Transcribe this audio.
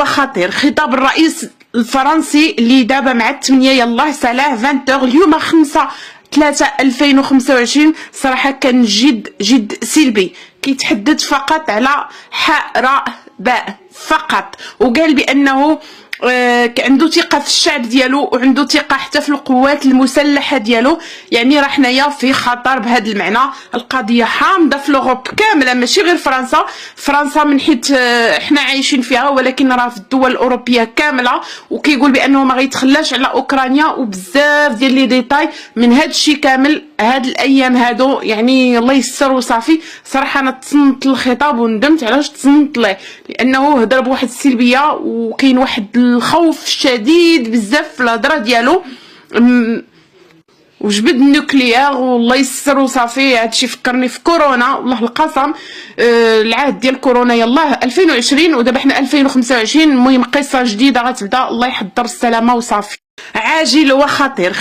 وخطير. خطاب الرئيس الفرنسي اللي دابا مع 8 يلاه سالاه 20 اليوم 5/3/2025 صراحه كان جد سلبي. كيتحدث فقط على حاء راء باء فقط، وقال بانه عنده ثقه في الشعب ديالو وعنده ثقه حتى في القوات المسلحه ديالو. يعني راه حنايا في خطر بهذا المعنى. القضيه حامضه في لوروب كامله ماشي غير فرنسا من حيث حنا عايشين فيها، ولكن راه في الدول الاوروبيه كامله. وكيقول بانه ما غيتخلاش على اوكرانيا وبزاف ديال لي ديتاي من هذا الشيء كامل هاد الايام هادو. يعني الله يسر وصافي. صراحه انا تصنت الخطاب وندمت علاش تصنت ليه، لانه هضر بواحد السلبيه وكاين واحد الخوف شديد بزاف في الهضره ديالو، وجبد النوكليير والله يسر وصافي. هادشي فكرني في كورونا والله القسم. العهد ديال كورونا يلاه 2020 ودابا حنا 2025. المهم قصه جديده غتبدا. الله يحضر السلامه وصافي. عاجل وخطير.